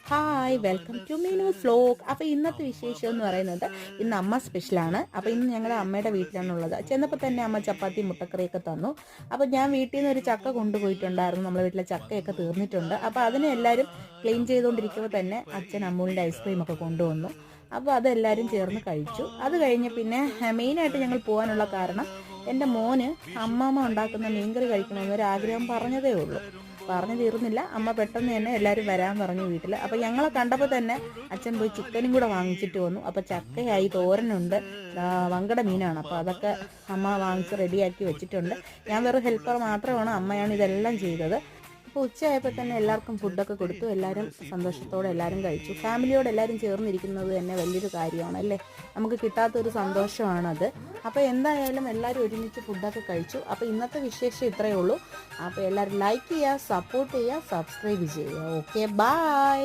Hi welcome to Meenu's vlog. അപ്പോൾ ഇന്നത്തെ വിശേഷം എന്ന് പറയുന്നത് ഇന്ന് അമ്മ സ്പെഷ്യലാണ്. അപ്പോൾ ഇന്ന് ഞങ്ങളുടെ അമ്മയുടെ വീട്ടിലാണുള്ളത്. ചെന്നപ്പോൾ തന്നെ അമ്മ ചപ്പാത്തി മുട്ടക്കറിയൊക്കെ തന്നു. അപ്പോൾ ഞാൻ വീട്ടിൽ നിന്ന് ഒരു ചക്ക കൊണ്ടുപോയിട്ടുണ്ടായിരുന്നു. നമ്മുടെ വീട്ടിലെ ചക്കയൊക്കെ തീർന്നിട്ടുണ്ട്. അപ്പോൾ അതിനെ എല്ലാവരും ക്ലീൻ ചെയ്തുകൊണ്ടിരിക്കുമ്പോൾ തന്നെ അച്ഛൻ അമ്മൂലിൻ്റെ ഐസ്ക്രീമൊക്കെ കൊണ്ടുവന്നു. അപ്പോൾ അതെല്ലാവരും ചേർന്ന് കഴിച്ചു. അത് കഴിഞ്ഞ് പിന്നെ മെയിനായിട്ട് ഞങ്ങൾ പോകാനുള്ള കാരണം എൻ്റെ മോന് അമ്മാമ്മ ഉണ്ടാക്കുന്ന മീൻകറി കഴിക്കണമെന്നൊരു ആഗ്രഹം പറഞ്ഞതേ ഉള്ളൂ. പറഞ്ഞു തീർന്നില്ല. അമ്മ പെട്ടെന്ന് തന്നെ എല്ലാവരും വരാൻ പറഞ്ഞു വീട്ടിൽ. അപ്പോൾ ഞങ്ങളെ കണ്ടപ്പോൾ തന്നെ അച്ഛൻ പോയി ചിക്കനും കൂടെ വാങ്ങിച്ചിട്ട് വന്നു. അപ്പോൾ ചക്കയായി, തോരനുണ്ട്, വങ്കട മീനാണ്. അപ്പോൾ അതൊക്കെ അമ്മ വാങ്ങിച്ച് റെഡിയാക്കി വെച്ചിട്ടുണ്ട്. ഞാൻ വെറും ഹെൽപ്പർ മാത്രമാണ്. അമ്മയാണ് ഇതെല്ലാം ചെയ്തത്. അപ്പോൾ ഉച്ചയായപ്പോൾ തന്നെ എല്ലാവർക്കും ഫുഡൊക്കെ കൊടുത്തു. എല്ലാവരും സന്തോഷത്തോടെ എല്ലാവരും കഴിച്ചു. ഫാമിലിയോട് എല്ലാവരും ചേർന്നിരിക്കുന്നത് തന്നെ വലിയൊരു കാര്യമാണ് അല്ലേ. നമുക്ക് കിട്ടാത്തൊരു സന്തോഷമാണത്. അപ്പോൾ എന്തായാലും എല്ലാവരും ഒരുമിച്ച് ഫുഡൊക്കെ കഴിച്ചു. അപ്പോൾ ഇന്നത്തെ വിശേഷം ഇത്രയേ ഉള്ളൂ. അപ്പോൾ എല്ലാവരും ലൈക്ക് ചെയ്യുക, സപ്പോർട്ട് ചെയ്യുക, സബ്സ്ക്രൈബ് ചെയ്യുക. Okay, by.